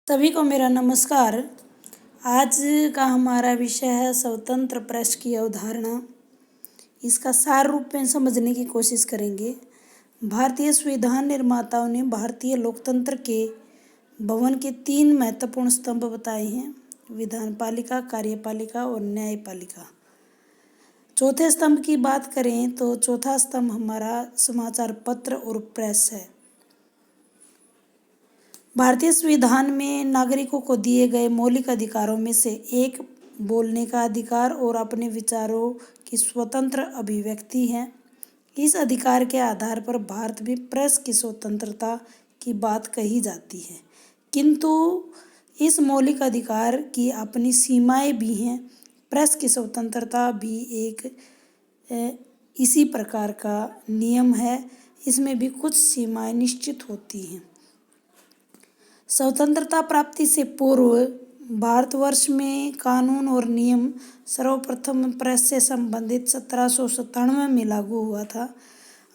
सभी को मेरा नमस्कार। आज का हमारा विषय है स्वतंत्र प्रेस की अवधारणा। इसका सार रूप में समझने की कोशिश करेंगे। भारतीय संविधान निर्माताओं ने भारतीय लोकतंत्र के भवन के 3 महत्वपूर्ण स्तंभ बताए हैं: विधानपालिका, कार्यपालिका और न्यायपालिका। चौथे स्तंभ की बात करें तो चौथा स्तंभ हमारा समाचार पत्र और प्रेस है। भारतीय संविधान में नागरिकों को दिए गए मौलिक अधिकारों में से एक बोलने का अधिकार और अपने विचारों की स्वतंत्र अभिव्यक्ति है। इस अधिकार के आधार पर भारत में प्रेस की स्वतंत्रता की बात कही जाती है, किंतु इस मौलिक अधिकार की अपनी सीमाएं भी हैं। प्रेस की स्वतंत्रता भी एक इसी प्रकार का नियम है। इसमें भी कुछ सीमाएं निश्चित होती हैं। स्वतंत्रता प्राप्ति से पूर्व भारतवर्ष में कानून और नियम सर्वप्रथम प्रेस से संबंधित 1797 में लागू हुआ था।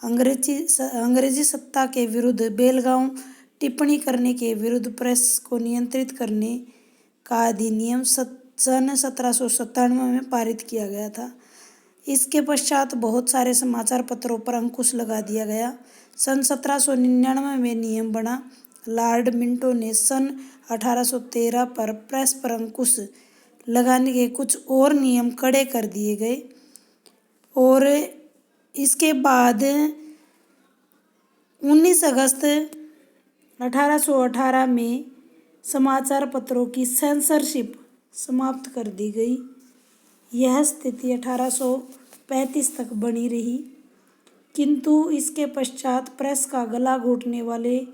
अंग्रेजी सत्ता के विरुद्ध बेलगाम टिप्पणी करने के विरुद्ध प्रेस को नियंत्रित करने का अधिनियम सन 1797 में पारित किया गया था। इसके पश्चात बहुत सारे समाचार पत्रों पर अंकुश लगा दिया गया। सन 1799 में नियम बना। लॉर्ड मिंटो ने सन 1813 पर प्रेस पर अंकुश लगाने के कुछ और नियम कड़े कर दिए गए और इसके बाद 19 अगस्त 1818 में समाचार पत्रों की सेंसरशिप समाप्त कर दी गई। यह स्थिति 1835 तक बनी रही, किंतु इसके पश्चात प्रेस का गला घोटने वाले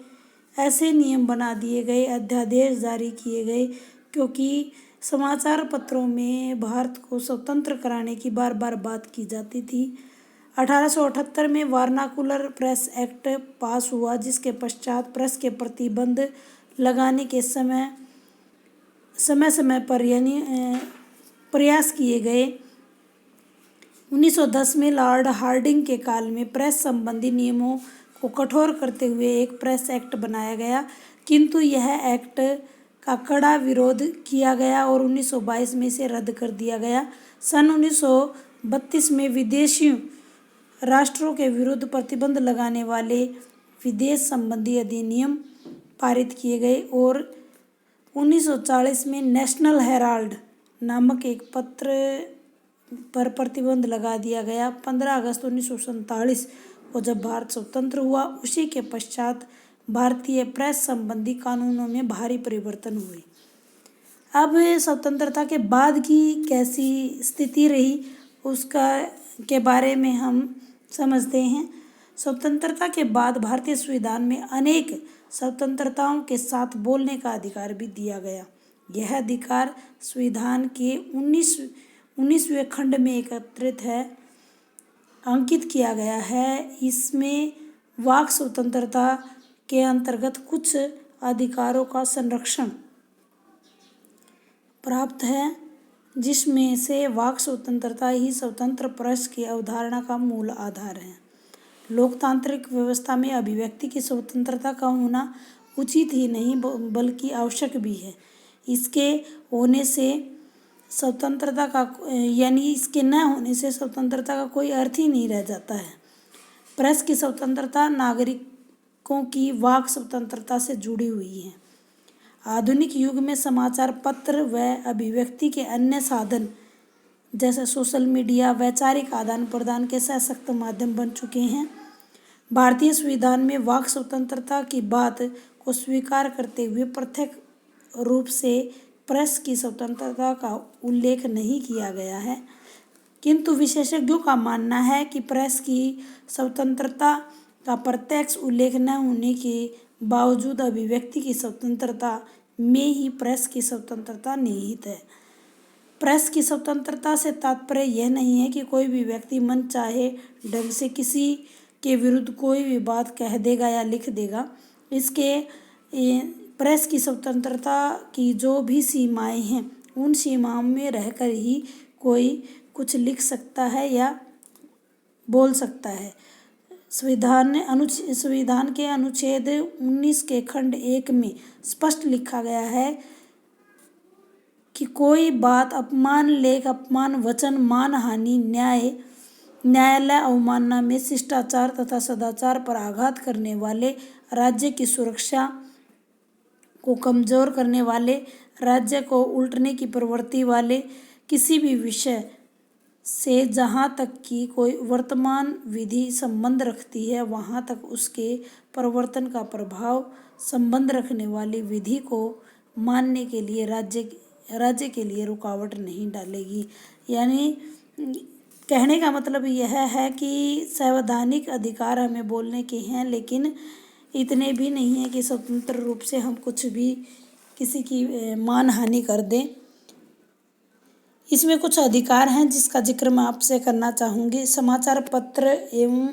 ऐसे नियम बना दिए गए, अध्यादेश जारी किए गए, क्योंकि समाचार पत्रों में भारत को स्वतंत्र कराने की बार बार बात की जाती थी। 1878 में वर्नाकुलर प्रेस एक्ट पास हुआ, जिसके पश्चात प्रेस के प्रतिबंध लगाने के समय पर प्रयास किए गए। 1910 में लॉर्ड हार्डिंग के काल में प्रेस संबंधी नियमों को कठोर करते हुए एक प्रेस एक्ट बनाया गया, किंतु यह एक्ट का कड़ा विरोध किया गया और 1922 में इसे रद्द कर दिया गया। सन 1932 में विदेशी राष्ट्रों के विरुद्ध प्रतिबंध लगाने वाले विदेश संबंधी अधिनियम पारित किए गए और 1940 में नेशनल हेराल्ड नामक एक पत्र पर प्रतिबंध लगा दिया गया। 15 अगस्त 1947 को जब भारत स्वतंत्र हुआ, उसी के पश्चात भारतीय प्रेस संबंधी कानूनों में भारी परिवर्तन हुए। अब स्वतंत्रता के बाद की कैसी स्थिति रही उसका के बारे में हम समझते हैं। स्वतंत्रता के बाद भारतीय संविधान में अनेक स्वतंत्रताओं के साथ बोलने का अधिकार भी दिया गया। यह अधिकार संविधान के 19वें खंड में एकत्रित है, अंकित किया गया है। इसमें वाक स्वतंत्रता के अंतर्गत कुछ अधिकारों का संरक्षण प्राप्त है, जिसमें से वाक स्वतंत्रता ही स्वतंत्र प्रेस की अवधारणा का मूल आधार है। लोकतांत्रिक व्यवस्था में अभिव्यक्ति की स्वतंत्रता का होना उचित ही नहीं बल्कि आवश्यक भी है। इसके होने से स्वतंत्रता का इसके न होने से स्वतंत्रता का कोई अर्थ ही नहीं रह जाता है। प्रेस की स्वतंत्रता नागरिकों की वाक स्वतंत्रता से जुड़ी हुई है। आधुनिक युग में समाचार पत्र व अभिव्यक्ति के अन्य साधन जैसे सोशल मीडिया वैचारिक आदान प्रदान के सशक्त माध्यम बन चुके हैं। भारतीय संविधान में वाक स्वतंत्रता की बात को स्वीकार करते हुए प्रत्यक्ष रूप से प्रेस की स्वतंत्रता का उल्लेख नहीं किया गया है, किंतु विशेषज्ञों का मानना है कि प्रेस की स्वतंत्रता का प्रत्यक्ष उल्लेख न होने के बावजूद अभिव्यक्ति की स्वतंत्रता में ही प्रेस की स्वतंत्रता निहित है। प्रेस की स्वतंत्रता से तात्पर्य यह नहीं है कि कोई भी व्यक्ति मन चाहे ढंग से किसी के विरुद्ध कोई भी बात कह देगा या लिख देगा। इसके प्रेस की स्वतंत्रता की जो भी सीमाएं हैं, उन सीमाओं में रहकर ही कोई कुछ लिख सकता है या बोल सकता है। संविधान के अनुच्छेद 19 के खंड 1 में स्पष्ट लिखा गया है कि कोई बात, अपमान, लेख, अपमान, वचन, मानहानि, न्यायालय अवमानना में शिष्टाचार तथा सदाचार पर आघात करने वाले, राज्य की सुरक्षा को कमजोर करने वाले, राज्य को उल्टने की प्रवृत्ति वाले किसी भी विषय से जहाँ तक कि कोई वर्तमान विधि संबंध रखती है वहाँ तक उसके प्रवर्तन का प्रभाव संबंध रखने वाली विधि को मानने के लिए राज्य के लिए रुकावट नहीं डालेगी। यानी कहने का मतलब यह है कि संवैधानिक अधिकार हमें बोलने के हैं, लेकिन इतने भी नहीं है कि स्वतंत्र रूप से हम कुछ भी किसी की मानहानि कर दें। इसमें कुछ अधिकार हैं जिसका जिक्र मैं आपसे करना चाहूँगी। समाचार पत्र एवं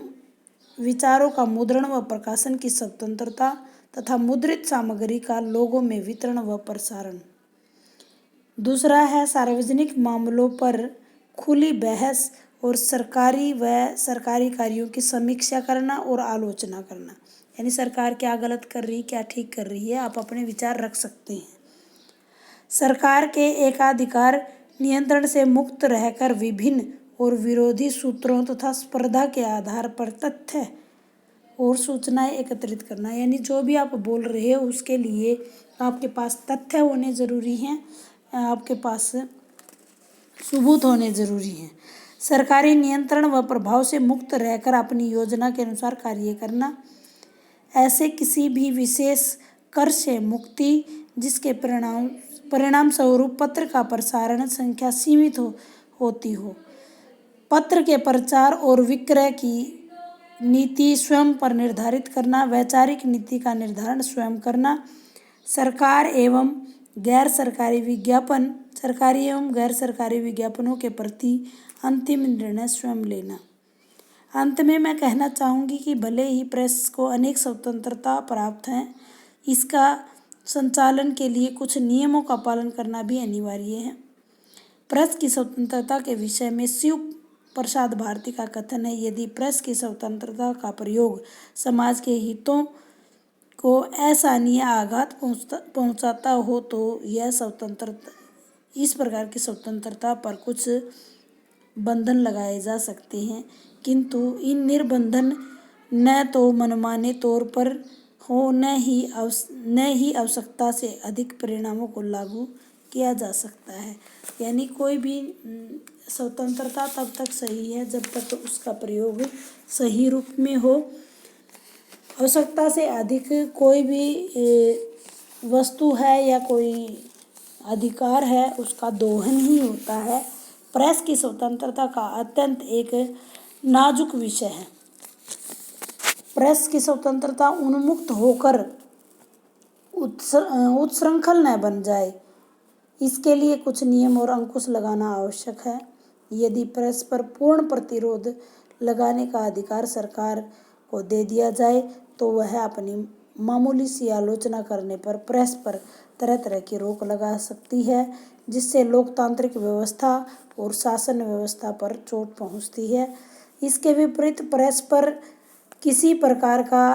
विचारों का मुद्रण व प्रकाशन की स्वतंत्रता तथा मुद्रित सामग्री का लोगों में वितरण व प्रसारण। दूसरा है सार्वजनिक मामलों पर खुली बहस और सरकारी कार्यों की समीक्षा करना और आलोचना करना। यानी सरकार क्या गलत कर रही, क्या ठीक कर रही है, आप अपने विचार रख सकते हैं। सरकार के एकाधिकार नियंत्रण से मुक्त रहकर विभिन्न और विरोधी सूत्रों तथा स्पर्धा के आधार पर तथ्य और सूचनाएं एकत्रित करना। यानी जो भी आप बोल रहे हो उसके लिए आपके पास तथ्य होने ज़रूरी हैं, आपके पास सबूत होने ज़रूरी हैं। सरकारी नियंत्रण व प्रभाव से मुक्त रहकर अपनी योजना के अनुसार कार्य करना। ऐसे किसी भी विशेष कर से मुक्ति जिसके परिणाम स्वरूप पत्र का प्रसारण संख्या सीमित होती हो। पत्र के प्रचार और विक्रय की नीति स्वयं पर निर्धारित करना। वैचारिक नीति का निर्धारण स्वयं करना। सरकारी एवं गैर सरकारी विज्ञापनों के प्रति अंतिम निर्णय स्वयं लेना। अंत में मैं कहना चाहूँगी कि भले ही प्रेस को अनेक स्वतंत्रता प्राप्त हैं, इसका संचालन के लिए कुछ नियमों का पालन करना भी अनिवार्य है। प्रेस की स्वतंत्रता के विषय में शिव प्रसाद भारती का कथन है, यदि प्रेस की स्वतंत्रता का प्रयोग समाज के हितों को असहनीय आघात पहुंचाता हो तो यह स्वतंत्रता, इस प्रकार की स्वतंत्रता पर कुछ बंधन लगाए जा सकते हैं, किंतु इन निर्बंधन न तो मनमाने तौर पर हो न ही आवश्यकता से अधिक परिणामों को लागू किया जा सकता है। यानी कोई भी स्वतंत्रता तब तक सही है जब तक उसका प्रयोग सही रूप में हो। आवश्यकता से अधिक कोई भी वस्तु है या कोई अधिकार है उसका दोहन ही होता है। प्रेस की स्वतंत्रता का अत्यंत एक नाजुक विषय है। प्रेस की स्वतंत्रता उन्मुक्त होकर उच्छृंखल न बन जाए, इसके लिए कुछ नियम और अंकुश लगाना आवश्यक है। यदि प्रेस पर पूर्ण प्रतिरोध लगाने का अधिकार सरकार को दे दिया जाए तो वह अपनी मामूली सी आलोचना करने पर प्रेस पर तरह तरह की रोक लगा सकती है, जिससे लोकतांत्रिक व्यवस्था और शासन व्यवस्था पर चोट पहुंचती है। इसके विपरीत प्रेस पर किसी प्रकार का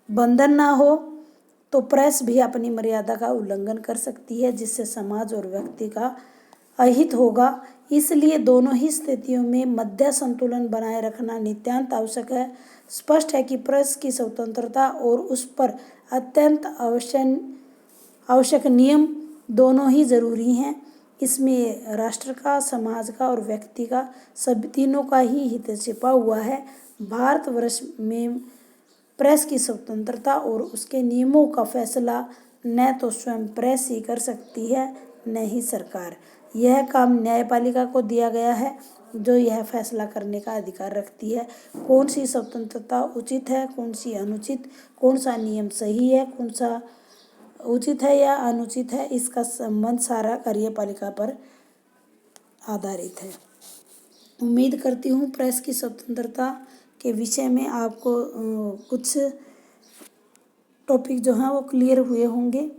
बंधन ना हो तो प्रेस भी अपनी मर्यादा का उल्लंघन कर सकती है, जिससे समाज और व्यक्ति का अहित होगा। इसलिए दोनों ही स्थितियों में मध्य संतुलन बनाए रखना नितांत आवश्यक है। स्पष्ट है कि प्रेस की स्वतंत्रता और उस पर अत्यंत आवश्यक नियम दोनों ही जरूरी हैं। इसमें राष्ट्र का, समाज का और व्यक्ति का, सब तीनों का ही हित छिपा हुआ है। भारतवर्ष में प्रेस की स्वतंत्रता और उसके नियमों का फैसला न तो स्वयं प्रेस ही कर सकती है न ही सरकार। यह काम न्यायपालिका को दिया गया है, जो यह फैसला करने का अधिकार रखती है कौन सी स्वतंत्रता उचित है, कौन सी अनुचित, कौन सा नियम सही है, कौन सा उचित है या अनुचित है। इसका संबंध सारा कार्यपालिका पर आधारित है। उम्मीद करती हूँ प्रेस की स्वतंत्रता के विषय में आपको कुछ टॉपिक जो हैं वो क्लियर हुए होंगे।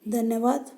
धन्यवाद।